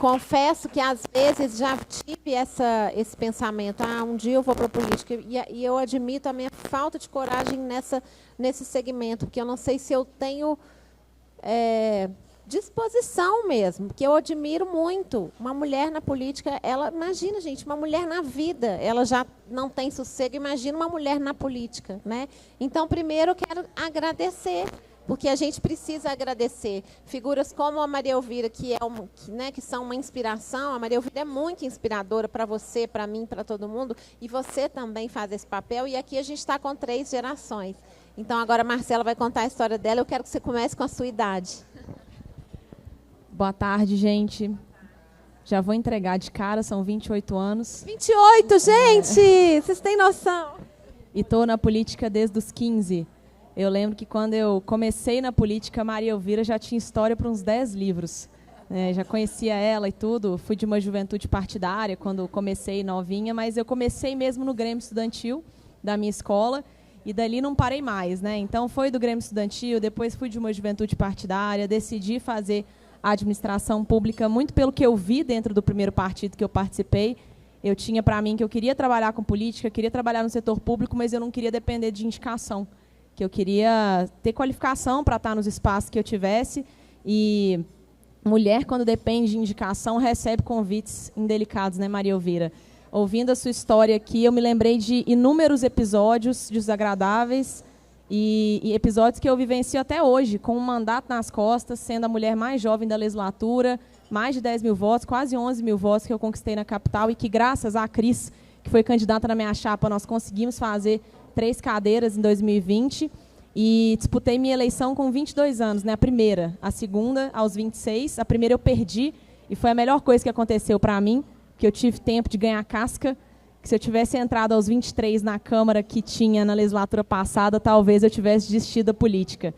confesso que às vezes já tive esse pensamento, um dia eu vou para a política, e eu admito a minha falta de coragem nesse segmento, porque eu não sei se eu tenho disposição mesmo, porque eu admiro muito. Uma mulher na política, imagina, gente, uma mulher na vida, ela já não tem sossego, imagina uma mulher na política, né? Então, primeiro eu quero agradecer, porque a gente precisa agradecer. Figuras como a Maria Elvira, que são uma inspiração. A Maria Elvira é muito inspiradora para você, para mim, para todo mundo. E você também faz esse papel. E aqui a gente está com 3 gerações. Então, agora a Marcela vai contar a história dela. Eu quero que você comece com a sua idade. Boa tarde, gente. Já vou entregar de cara, são 28 anos. 28, gente! Vocês têm noção? E estou na política desde os 15. Eu lembro que quando eu comecei na política, Maria Elvira já tinha história para uns 10 livros. Já conhecia ela e tudo. Fui de uma juventude partidária quando comecei novinha, mas eu comecei mesmo no Grêmio Estudantil da minha escola e dali não parei mais, né? Então foi do Grêmio Estudantil, depois fui de uma juventude partidária, decidi fazer a administração pública muito pelo que eu vi dentro do primeiro partido que eu participei. Eu tinha para mim que eu queria trabalhar com política, queria trabalhar no setor público, mas eu não queria depender de indicação. Que eu queria ter qualificação para estar nos espaços que eu tivesse. E mulher, quando depende de indicação, recebe convites indelicados, né, Maria Elvira? Ouvindo a sua história aqui, eu me lembrei de inúmeros episódios desagradáveis e episódios que eu vivencio até hoje, com um mandato nas costas, sendo a mulher mais jovem da legislatura, mais de 10 mil votos, quase 11 mil votos que eu conquistei na capital e que, graças à Cris, que foi candidata na minha chapa, nós conseguimos fazer 3 cadeiras em 2020 e disputei minha eleição com 22 anos, né? A primeira, a segunda aos 26, a primeira eu perdi e foi a melhor coisa que aconteceu para mim, porque eu tive tempo de ganhar casca, que se eu tivesse entrado aos 23 na Câmara que tinha na legislatura passada, talvez eu tivesse desistido da política.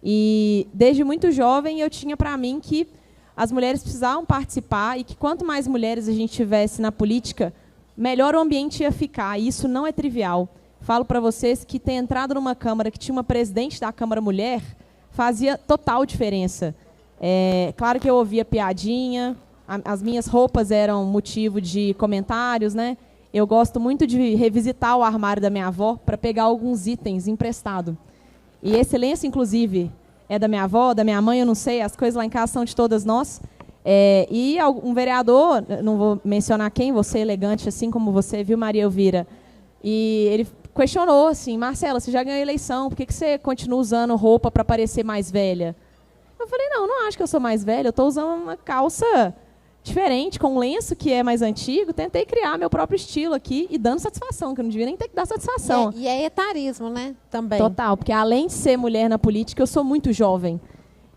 E desde muito jovem eu tinha para mim que as mulheres precisavam participar e que quanto mais mulheres a gente tivesse na política, melhor o ambiente ia ficar, e isso não é trivial. Falo para vocês que ter entrado numa Câmara que tinha uma presidente da Câmara mulher fazia total diferença. Claro que eu ouvia piadinha, as minhas roupas eram motivo de comentários, né? Eu gosto muito de revisitar o armário da minha avó para pegar alguns itens emprestado. E esse lenço, inclusive, é da minha avó, da minha mãe, eu não sei, as coisas lá em casa são de todas nós. E um vereador, não vou mencionar quem, você elegante assim como você, viu, Maria Elvira? E ele questionou assim: Marcela, você já ganhou a eleição, por que você continua usando roupa para parecer mais velha? Eu falei, não acho que eu sou mais velha, eu estou usando uma calça diferente, com um lenço que é mais antigo, tentei criar meu próprio estilo aqui e dando satisfação, que eu não devia nem ter que dar satisfação. E é etarismo, né? Também. Total, porque além de ser mulher na política, eu sou muito jovem.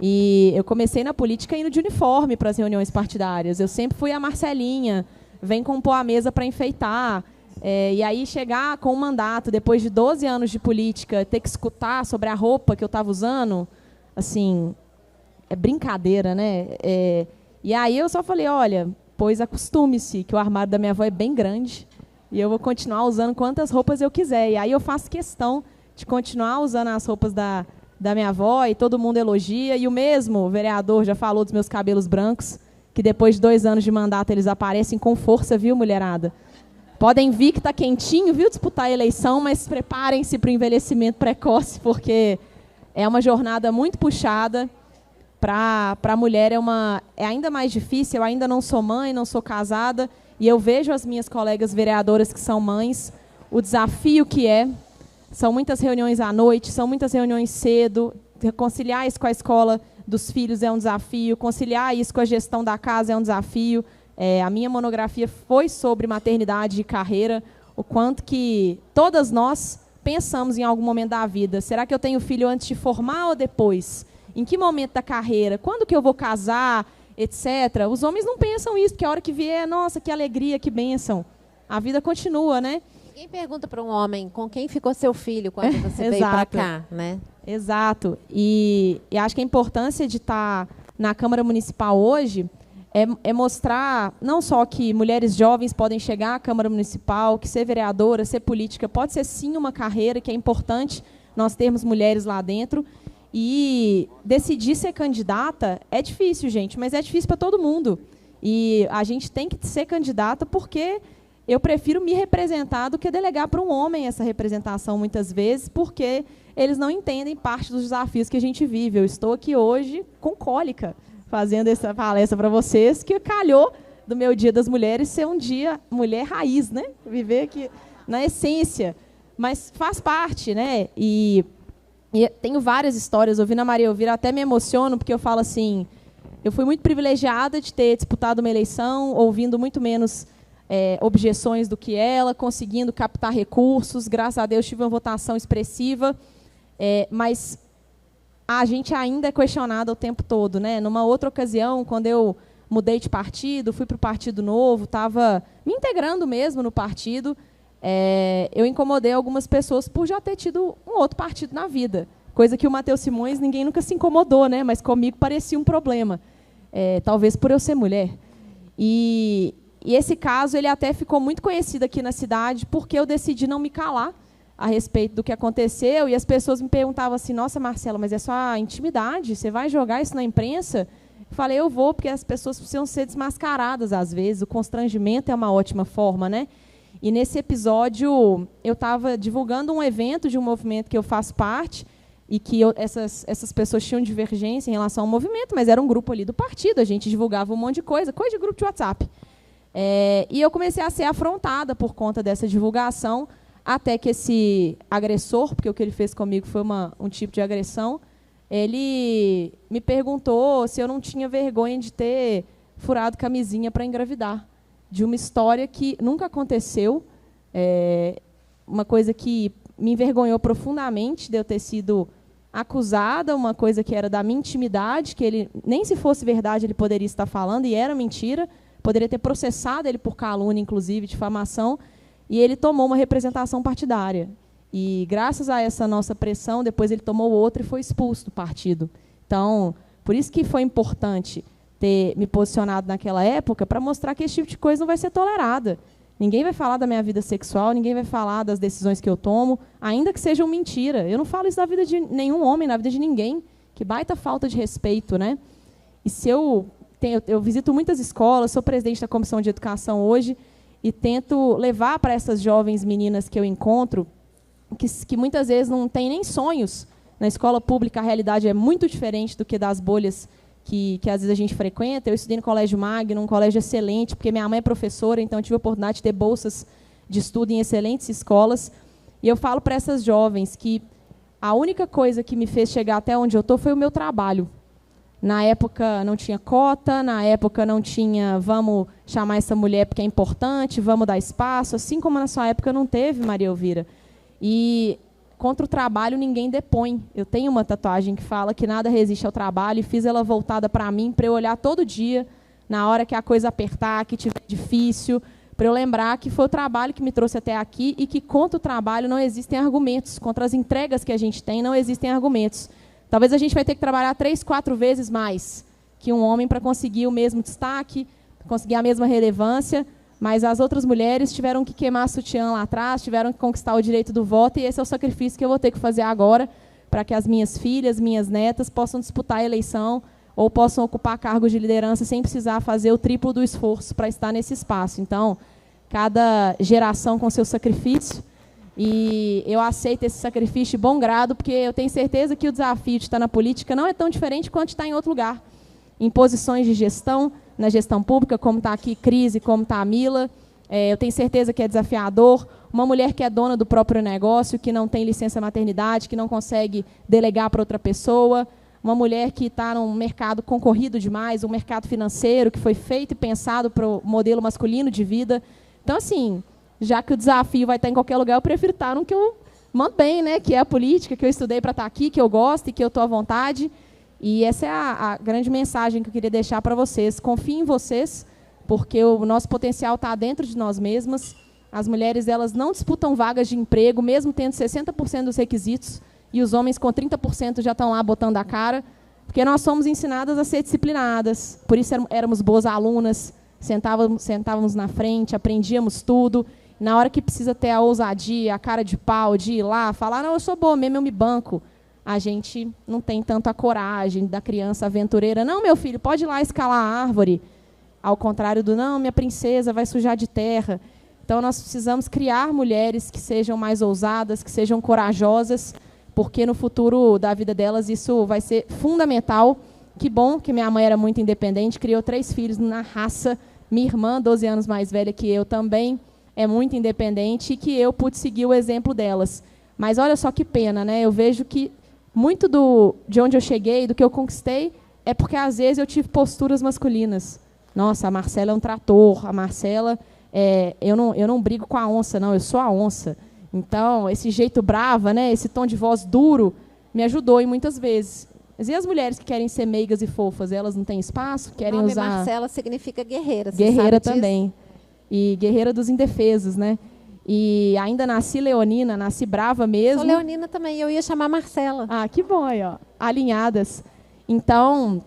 E eu comecei na política indo de uniforme para as reuniões partidárias. Eu sempre fui a Marcelinha, vem compor a mesa para enfeitar. E aí chegar com um mandato, depois de 12 anos de política, ter que escutar sobre a roupa que eu estava usando, assim, é brincadeira, né? E aí eu só falei, olha, pois acostume-se, que o armário da minha avó é bem grande e eu vou continuar usando quantas roupas eu quiser. E aí eu faço questão de continuar usando as roupas da minha avó e todo mundo elogia. E o mesmo vereador já falou dos meus cabelos brancos, que depois de 2 anos de mandato eles aparecem com força, viu, mulherada? Podem vir que está quentinho, viu, disputar a eleição, mas preparem-se para o envelhecimento precoce, porque é uma jornada muito puxada. Para a mulher é ainda mais difícil. Eu ainda não sou mãe, não sou casada, e eu vejo as minhas colegas vereadoras que são mães, o desafio que é. São muitas reuniões à noite, são muitas reuniões cedo, conciliar isso com a escola dos filhos é um desafio, conciliar isso com a gestão da casa é um desafio. A minha monografia foi sobre maternidade e carreira, o quanto que todas nós pensamos em algum momento da vida. Será que eu tenho filho antes de formar ou depois? Em que momento da carreira? Quando que eu vou casar, etc. Os homens não pensam isso, porque a hora que vier, nossa, que alegria, que bênção. A vida continua, né? Ninguém pergunta para um homem com quem ficou seu filho quando você veio para cá, né? Exato. E acho que a importância de estar na Câmara Municipal hoje é mostrar não só que mulheres jovens podem chegar à Câmara Municipal, que ser vereadora, ser política, pode ser sim uma carreira, que é importante nós termos mulheres lá dentro. E decidir ser candidata é difícil, gente, mas é difícil para todo mundo. E a gente tem que ser candidata porque eu prefiro me representar do que delegar para um homem essa representação, muitas vezes, porque eles não entendem parte dos desafios que a gente vive. Eu estou aqui hoje com cólica, fazendo essa palestra para vocês, que calhou do meu Dia das Mulheres ser um dia mulher raiz, né? Viver aqui na essência. Mas faz parte, né? E tenho várias histórias. Ouvindo a Maria Elvira, até me emociono, porque eu falo assim, eu fui muito privilegiada de ter disputado uma eleição, ouvindo muito menos objeções do que ela, conseguindo captar recursos. Graças a Deus tive uma votação expressiva, mas a gente ainda é questionada o tempo todo, né? Numa outra ocasião, quando eu mudei de partido, fui para o Partido Novo, estava me integrando mesmo no partido, eu incomodei algumas pessoas por já ter tido um outro partido na vida, coisa que o Matheus Simões ninguém nunca se incomodou, né? Mas comigo parecia um problema, talvez por eu ser mulher. E esse caso ele até ficou muito conhecido aqui na cidade porque eu decidi não me calar a respeito do que aconteceu, e as pessoas me perguntavam assim, nossa, Marcela, mas é sua intimidade, você vai jogar isso na imprensa? Eu falei, eu vou, porque as pessoas precisam ser desmascaradas às vezes, o constrangimento é uma ótima forma, né? E nesse episódio eu estava divulgando um evento de um movimento que eu faço parte, e que essas pessoas tinham divergência em relação ao movimento, mas era um grupo ali do partido, a gente divulgava um monte de coisa de grupo de WhatsApp. E eu comecei a ser afrontada por conta dessa divulgação, até que esse agressor, porque o que ele fez comigo foi um tipo de agressão, ele me perguntou se eu não tinha vergonha de ter furado camisinha para engravidar, de uma história que nunca aconteceu, uma coisa que me envergonhou profundamente de eu ter sido acusada, uma coisa que era da minha intimidade, que ele, nem se fosse verdade, ele poderia estar falando, e era mentira, poderia ter processado ele por calúnia, inclusive, difamação, e ele tomou uma representação partidária. E, graças a essa nossa pressão, depois ele tomou outra e foi expulso do partido. Então, por isso que foi importante ter me posicionado naquela época, para mostrar que esse tipo de coisa não vai ser tolerada. Ninguém vai falar da minha vida sexual, ninguém vai falar das decisões que eu tomo, ainda que sejam mentira. Eu não falo isso da vida de nenhum homem, na vida de ninguém. Que baita falta de respeito, né? E se eu visito muitas escolas, sou presidente da Comissão de Educação hoje, e tento levar para essas jovens meninas que eu encontro, que muitas vezes não têm nem sonhos. Na escola pública, a realidade é muito diferente do que das bolhas que às vezes a gente frequenta. Eu estudei no Colégio Magno, um colégio excelente, porque minha mãe é professora, então eu tive a oportunidade de ter bolsas de estudo em excelentes escolas. E eu falo para essas jovens que a única coisa que me fez chegar até onde eu estou foi o meu trabalho. Na época não tinha cota, na época não tinha vamos chamar essa mulher porque é importante, vamos dar espaço, assim como na sua época não teve, Maria Elvira. E contra o trabalho ninguém depõe. Eu tenho uma tatuagem que fala que nada resiste ao trabalho, e fiz ela voltada para mim, para eu olhar todo dia, na hora que a coisa apertar, que tiver difícil, para eu lembrar que foi o trabalho que me trouxe até aqui, e que contra o trabalho não existem argumentos, contra as entregas que a gente tem não existem argumentos. Talvez a gente vai ter que trabalhar 3, 4 vezes mais que um homem para conseguir o mesmo destaque, conseguir a mesma relevância, mas as outras mulheres tiveram que queimar sutiã lá atrás, tiveram que conquistar o direito do voto, e esse é o sacrifício que eu vou ter que fazer agora para que as minhas filhas, minhas netas possam disputar a eleição ou possam ocupar cargos de liderança sem precisar fazer o triplo do esforço para estar nesse espaço. Então, cada geração com seu sacrifício, e eu aceito esse sacrifício de bom grado, porque eu tenho certeza que o desafio de estar na política não é tão diferente quanto estar em outro lugar. Em posições de gestão, na gestão pública, como está aqui Cris e como está a Mila, eu tenho certeza que é desafiador. Uma mulher que é dona do próprio negócio, que não tem licença maternidade, que não consegue delegar para outra pessoa. Uma mulher que está num mercado concorrido demais, um mercado financeiro que foi feito e pensado para o modelo masculino de vida. Então, assim, já que o desafio vai estar em qualquer lugar, eu prefiro estar no que eu mando bem, né? Que é a política, que eu estudei para estar aqui, que eu gosto e que eu estou à vontade. E essa é a grande mensagem que eu queria deixar para vocês. Confiem em vocês, porque o nosso potencial está dentro de nós mesmas. As mulheres, elas não disputam vagas de emprego, mesmo tendo 60% dos requisitos, e os homens com 30% já estão lá botando a cara, porque nós somos ensinadas a ser disciplinadas. Por isso éramos boas alunas, sentávamos na frente, aprendíamos tudo. Na hora que precisa ter a ousadia, a cara de pau, de ir lá, falar, não, eu sou boa mesmo, eu me banco. A gente não tem tanto a coragem da criança aventureira. Não, meu filho, pode ir lá escalar a árvore. ao contrário do, não, minha princesa vai sujar de terra. Então, nós precisamos criar mulheres que sejam mais ousadas, que sejam corajosas, porque no futuro da vida delas isso vai ser fundamental. Que bom que minha mãe era muito independente, criou 3 filhos na raça. Minha irmã, 12 anos mais velha que eu, também é muito independente e que eu pude seguir o exemplo delas. Mas olha só que pena, né? Eu vejo que muito de onde eu cheguei, do que eu conquistei, é porque, às vezes, eu tive posturas masculinas. Nossa, a Marcela é um trator, a Marcela... eu não brigo com a onça, não, eu sou a onça. Então, esse jeito brava, né, esse tom de voz duro, me ajudou em muitas vezes. Mas e as mulheres que querem ser meigas e fofas? Elas não têm espaço? Querem nome usar... Marcela significa guerreira. Guerreira também. E guerreira dos indefesos, né? E ainda nasci leonina, nasci brava mesmo. Sou leonina também, eu ia chamar Marcela. Ah, que bom aí, ó. Alinhadas. Então,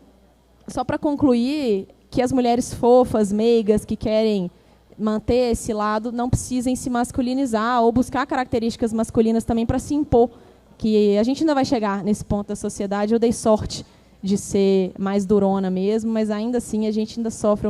só para concluir, que as mulheres fofas, meigas, que querem manter esse lado, não precisem se masculinizar ou buscar características masculinas também para se impor, que a gente ainda vai chegar nesse ponto da sociedade. Eu dei sorte de ser mais durona mesmo, mas ainda assim a gente ainda sofre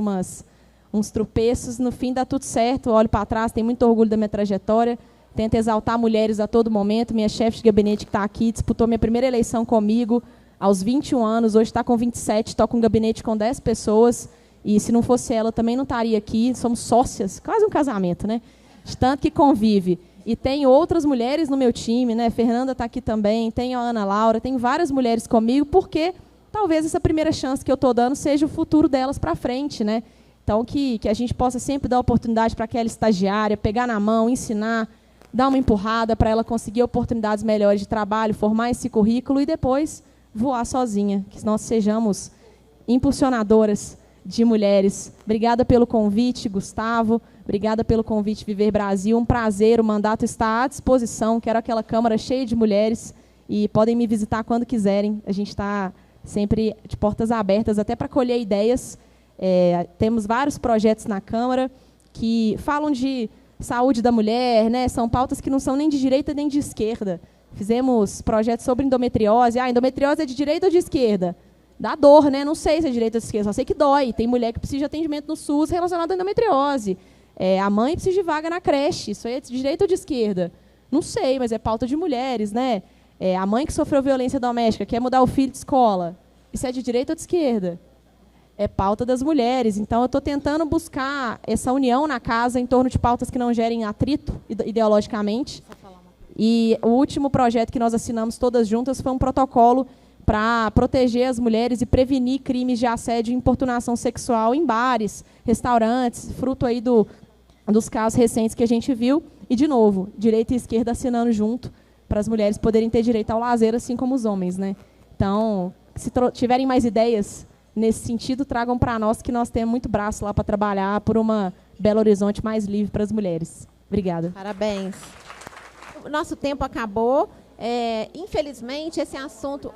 uns tropeços. No fim dá tudo certo, olho para trás, tenho muito orgulho da minha trajetória, tento exaltar mulheres a todo momento. Minha chefe de gabinete que está aqui disputou minha primeira eleição comigo aos 21 anos, hoje está com 27, estou com um gabinete com 10 pessoas, e se não fosse ela também não estaria aqui. Somos sócias, quase um casamento, né? De tanto que convive. E tem outras mulheres no meu time, né? Fernanda está aqui também, tem a Ana Laura, tem várias mulheres comigo, porque talvez essa primeira chance que eu estou dando seja o futuro delas para frente, né? Então, que a gente possa sempre dar oportunidade para aquela estagiária, pegar na mão, ensinar, dar uma empurrada para ela conseguir oportunidades melhores de trabalho, formar esse currículo e depois voar sozinha, que nós sejamos impulsionadoras de mulheres. Obrigada pelo convite, Gustavo. Obrigada pelo convite, Viver Brasil. Um prazer, o mandato está à disposição. Quero aquela Câmara cheia de mulheres e podem me visitar quando quiserem. A gente está sempre de portas abertas, até para colher ideias. Temos vários projetos na Câmara que falam de saúde da mulher, né? São pautas que não são nem de direita nem de esquerda. Fizemos projetos sobre endometriose. Endometriose é de direita ou de esquerda? Dá dor, né? Não sei se é direita ou de esquerda, só sei que dói. Tem mulher que precisa de atendimento no SUS relacionado à endometriose. A mãe precisa de vaga na creche. Isso aí é de direita ou de esquerda? Não sei, mas é pauta de mulheres, né? A mãe que sofreu violência doméstica quer mudar o filho de escola. Isso é de direita ou de esquerda? É pauta das mulheres. Então, eu estou tentando buscar essa união na casa em torno de pautas que não gerem atrito ideologicamente. E o último projeto que nós assinamos todas juntas foi um protocolo para proteger as mulheres e prevenir crimes de assédio e importunação sexual em bares, restaurantes, fruto aí dos casos recentes que a gente viu. E, de novo, direita e esquerda assinando junto para as mulheres poderem ter direito ao lazer, assim como os homens, né? Então, se tiverem mais ideias nesse sentido, tragam para nós, que nós temos muito braço lá para trabalhar por uma Belo Horizonte mais livre para as mulheres. Obrigada. Parabéns. Nosso tempo acabou. Infelizmente, esse assunto...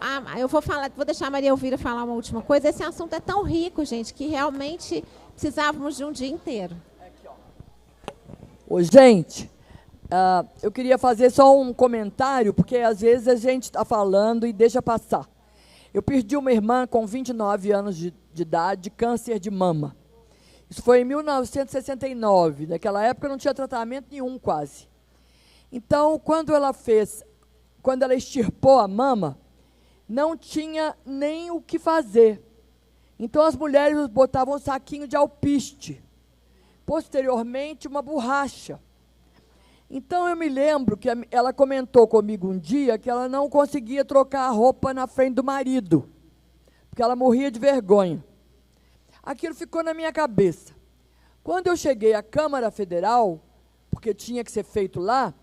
vou deixar a Maria Elvira falar uma última coisa. Esse assunto é tão rico, gente, que realmente precisávamos de um dia inteiro. Ô, gente, eu queria fazer só um comentário, porque às vezes a gente está falando e deixa passar. Eu perdi uma irmã com 29 anos de idade, de câncer de mama. Isso foi em 1969. Naquela época não tinha tratamento nenhum, quase. Então, quando ela extirpou a mama, não tinha nem o que fazer. Então, as mulheres botavam um saquinho de alpiste. Posteriormente, uma borracha. Então, eu me lembro que ela comentou comigo um dia que ela não conseguia trocar a roupa na frente do marido, porque ela morria de vergonha. Aquilo ficou na minha cabeça. Quando eu cheguei à Câmara Federal, porque tinha que ser feito lá,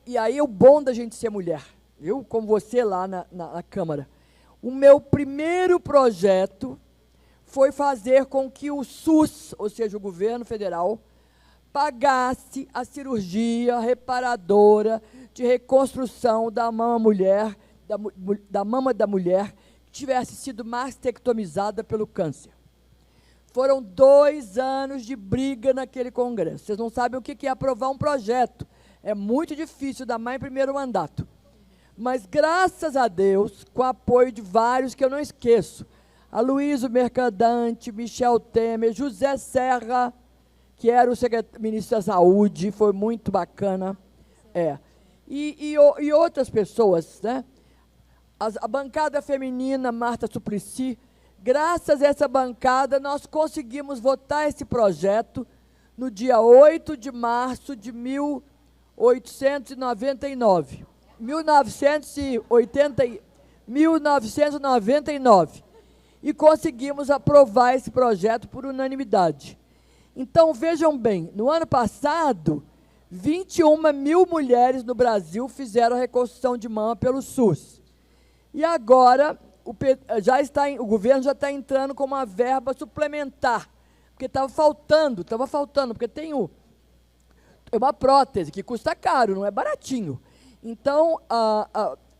e aí o bom da gente ser mulher, eu como você lá na Câmara, o meu primeiro projeto foi fazer com que o SUS, ou seja, o governo federal, pagasse a cirurgia reparadora de reconstrução da mama da mulher que tivesse sido mastectomizada pelo câncer. Foram 2 anos de briga naquele congresso. Vocês não sabem o que é aprovar um projeto. É muito difícil, ainda mais em primeiro mandato. Mas, graças a Deus, com o apoio de vários que eu não esqueço, Aloysio Mercadante, Michel Temer, José Serra, que era o ministro da Saúde, foi muito bacana. E outras pessoas, né? A bancada feminina, Marta Suplicy, graças a essa bancada, nós conseguimos votar esse projeto no dia 8 de março de 1999. E conseguimos aprovar esse projeto por unanimidade. Então, vejam bem, no ano passado, 21 mil mulheres no Brasil fizeram a reconstrução de mama pelo SUS. E agora, o governo já está entrando com uma verba suplementar, porque estava faltando, porque tem uma prótese que custa caro, não é baratinho. Então,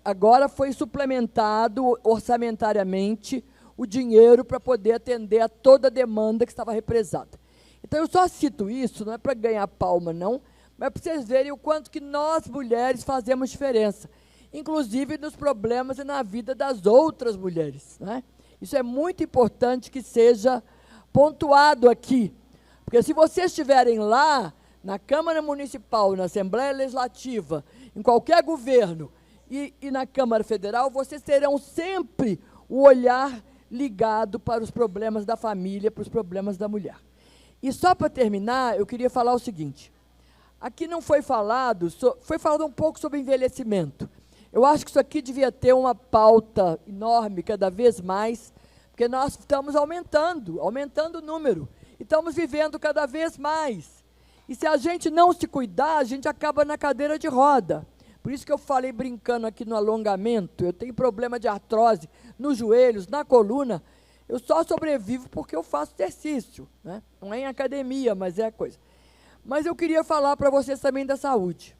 agora foi suplementado orçamentariamente o dinheiro para poder atender a toda a demanda que estava represada. Então, eu só cito isso, não é para ganhar palma, não, mas para vocês verem o quanto que nós, mulheres, fazemos diferença, inclusive nos problemas e na vida das outras mulheres, né? Isso é muito importante que seja pontuado aqui, porque se vocês estiverem lá, na Câmara Municipal, na Assembleia Legislativa, em qualquer governo e na Câmara Federal, vocês terão sempre o olhar ligado para os problemas da família, para os problemas da mulher. E só para terminar, eu queria falar o seguinte, aqui não foi falado, foi falado um pouco sobre envelhecimento. Eu acho que isso aqui devia ter uma pauta enorme, cada vez mais, porque nós estamos aumentando o número, e estamos vivendo cada vez mais. E se a gente não se cuidar, a gente acaba na cadeira de roda. Por isso que eu falei brincando aqui no alongamento, eu tenho problema de artrose nos joelhos, na coluna, eu só sobrevivo porque eu faço exercício, né? Não é em academia, mas é coisa. Mas eu queria falar para vocês também da saúde.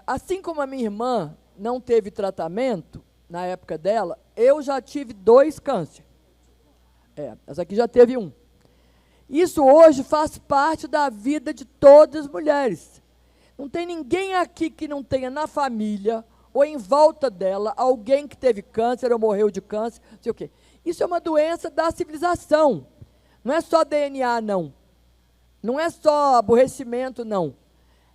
Assim como a minha irmã não teve tratamento, na época dela, eu já tive 2 cânceres. Essa aqui já teve 1. Isso hoje faz parte da vida de todas as mulheres. Não tem ninguém aqui que não tenha na família ou em volta dela alguém que teve câncer ou morreu de câncer, não sei o quê. Isso é uma doença da civilização. Não é só DNA, não. Não é só aborrecimento, não.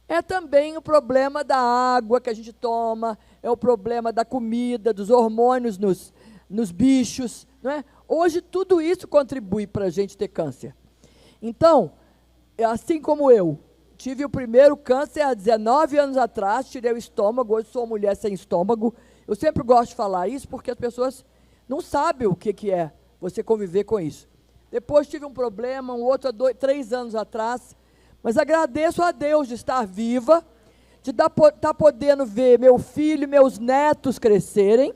É também o problema da água que a gente toma, é o problema da comida, dos hormônios nos bichos, não é? Hoje, tudo isso contribui para a gente ter câncer. Então, assim como eu, tive o primeiro câncer há 19 anos atrás, tirei o estômago, hoje sou uma mulher sem estômago. Eu sempre gosto de falar isso, porque as pessoas não sabem o que é você conviver com isso. Depois tive um problema, um outro há 3 anos atrás, mas agradeço a Deus de estar viva, de estar podendo ver meu filho e meus netos crescerem,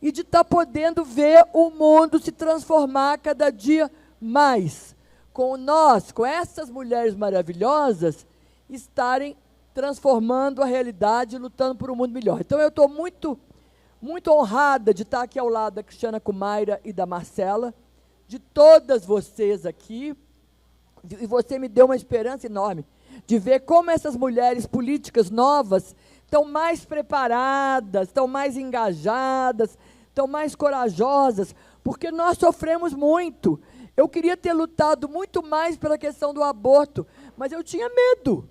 e de estar podendo ver o mundo se transformar cada dia mais, com nós, com essas mulheres maravilhosas, estarem transformando a realidade e lutando por um mundo melhor. Então, eu estou muito honrada de estar aqui ao lado da Cristiana Kumaira e da Marcela, de todas vocês aqui, e você me deu uma esperança enorme de ver como essas mulheres políticas novas estão mais preparadas, estão mais engajadas, estão mais corajosas, porque nós sofremos muito. Eu queria ter lutado muito mais pela questão do aborto, mas eu tinha medo,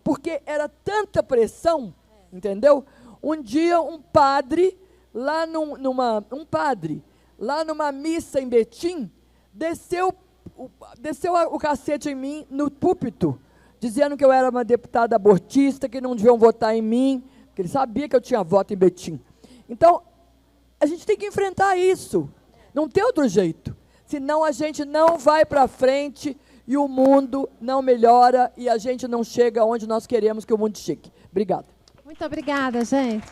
porque era tanta pressão, entendeu? Um dia, um padre, lá numa missa em Betim, desceu o cacete em mim, no púlpito, dizendo que eu era uma deputada abortista, que não deviam votar em mim, porque ele sabia que eu tinha voto em Betim. Então, a gente tem que enfrentar isso, não tem outro jeito, senão a gente não vai para frente e o mundo não melhora e a gente não chega onde nós queremos que o mundo chegue. Obrigada. Muito obrigada, gente.